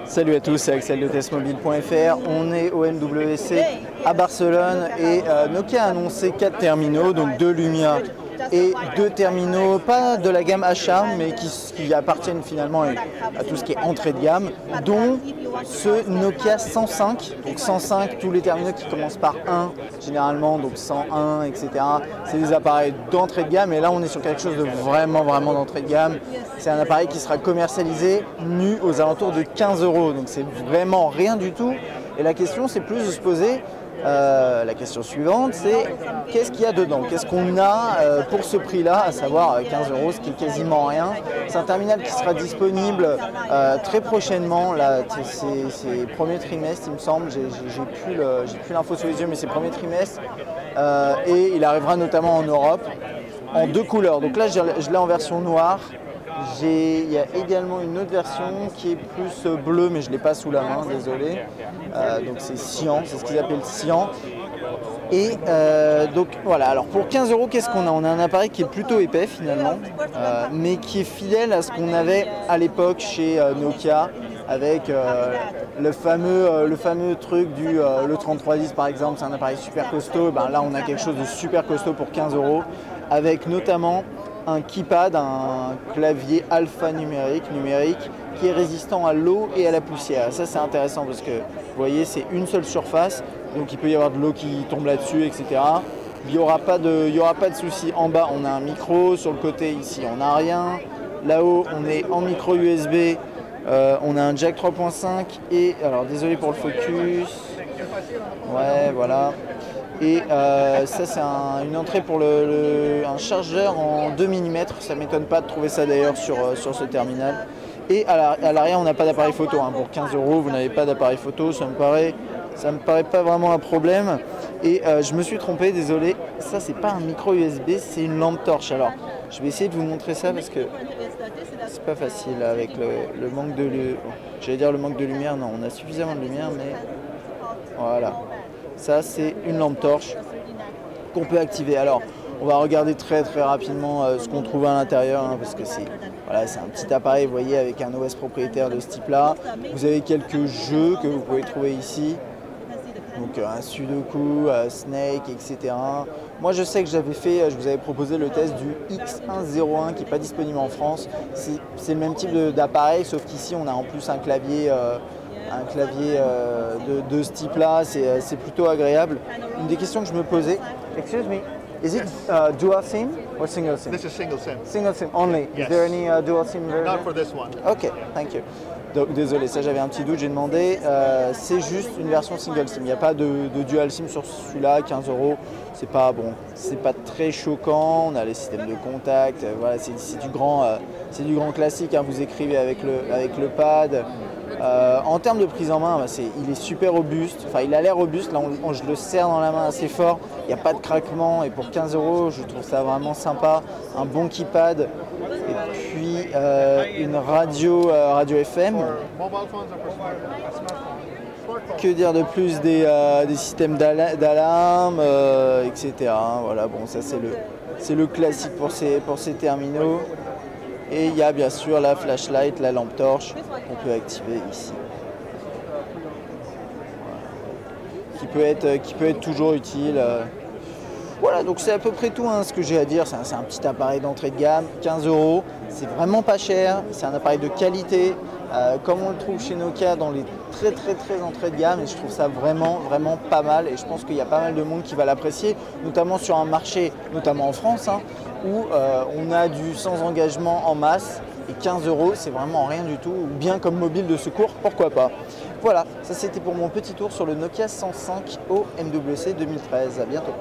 Salut à tous, c'est Axel de testmobile.fr. On est au MWC à Barcelone et Nokia a annoncé 4 terminaux, donc 2 Lumia et 2 terminaux, pas de la gamme H-Charme, mais qui appartiennent finalement à tout ce qui est entrée de gamme, dont ce Nokia 105. Donc 105, tous les terminaux qui commencent par 1, généralement, donc 101, etc. C'est des appareils d'entrée de gamme, et là on est sur quelque chose de vraiment d'entrée de gamme. C'est un appareil qui sera commercialisé nu aux alentours de 15 €, donc c'est vraiment rien du tout. Et la question, c'est plus de se poser la question suivante, c'est qu'est-ce qu'il y a dedans? Qu'est-ce qu'on a pour ce prix-là, à savoir 15 €, ce qui est quasiment rien. C'est un terminal qui sera disponible très prochainement, là, c'est premier trimestre, il me semble. J'ai plus l'info sous les yeux, mais c'est premier trimestre. Et il arrivera notamment en Europe en 2 couleurs. Donc là, je l'ai en version noire. Il y a également une autre version qui est plus bleue, mais je ne l'ai pas sous la main, désolé. Donc c'est cyan, c'est ce qu'ils appellent cyan. Et donc voilà, alors pour 15 €, qu'est-ce qu'on a? On a un appareil qui est plutôt épais finalement, mais qui est fidèle à ce qu'on avait à l'époque chez Nokia, avec le fameux truc du le 3310 par exemple. C'est un appareil super costaud. Ben là on a quelque chose de super costaud pour 15 €, avec notamment un keypad, un clavier alphanumérique qui est résistant à l'eau et à la poussière. Ça c'est intéressant parce que vous voyez, c'est une seule surface, donc il peut y avoir de l'eau qui tombe là-dessus, etc. Il n'y aura pas de souci. En bas on a un micro, sur le côté ici on n'a rien. Là-haut on est en micro USB, on a un jack 3.5 et alors désolé pour le focus. Ouais, voilà. Et ça c'est une entrée pour un chargeur en 2 mm, ça ne m'étonne pas de trouver ça d'ailleurs sur ce terminal. Et à l'arrière on n'a pas d'appareil photo, hein. Pour 15 € vous n'avez pas d'appareil photo, ça me paraît pas vraiment un problème. Et je me suis trompé, désolé, ça c'est pas un micro USB, c'est une lampe torche. Alors je vais essayer de vous montrer ça parce que c'est pas facile avec le manque de j'allais dire le manque de lumière, non, on a suffisamment de lumière, mais voilà. Ça, c'est une lampe torche qu'on peut activer. Alors, on va regarder très rapidement ce qu'on trouve à l'intérieur, hein, parce que c'est un petit appareil, vous voyez, avec un OS propriétaire de ce type-là. Vous avez quelques jeux que vous pouvez trouver ici. Donc, un Sudoku, Snake, etc. Moi, je sais que je vous avais proposé le test du X101 qui n'est pas disponible en France. C'est le même type d'appareil, sauf qu'ici, on a en plus un clavier de ce type-là, c'est plutôt agréable. Une des questions que je me posais, excuse me, is it dual SIM or single SIM? This is single SIM. Single SIM only. Yes. Is there any dual SIM version? Not for this one. Ok, thank you. Donc, désolé, ça j'avais un petit doute, j'ai demandé. C'est juste une version single SIM. Il n'y a pas de dual SIM sur celui-là, 15 €. C'est pas très choquant. On a les systèmes de contact. Voilà, c'est du grand classique, hein. Vous écrivez avec le pad. En termes de prise en main, il est super robuste. Enfin, il a l'air robuste. Là, je le serre dans la main assez fort. Il n'y a pas de craquement. Et pour 15 €, je trouve ça vraiment sympa. Un bon keypad. Et puis une radio FM. Que dire de plus? Des systèmes d'alarme, etc. Voilà, bon, ça c'est le classique pour ces terminaux. Et il y a bien sûr la flashlight, la lampe torche qu'on peut activer ici. Voilà. Qui peut être toujours utile. Voilà, donc c'est à peu près tout, hein, ce que j'ai à dire. C'est un petit appareil d'entrée de gamme, 15 €. C'est vraiment pas cher. C'est un appareil de qualité, comme on le trouve chez Nokia dans les très entrée de gamme. Et je trouve ça vraiment pas mal. Et je pense qu'il y a pas mal de monde qui va l'apprécier, notamment sur un marché, notamment en France, hein, où on a du sans engagement en masse. Et 15 €, c'est vraiment rien du tout. Ou bien comme mobile de secours, pourquoi pas. Voilà, ça c'était pour mon petit tour sur le Nokia 105 au MWC 2013. À bientôt.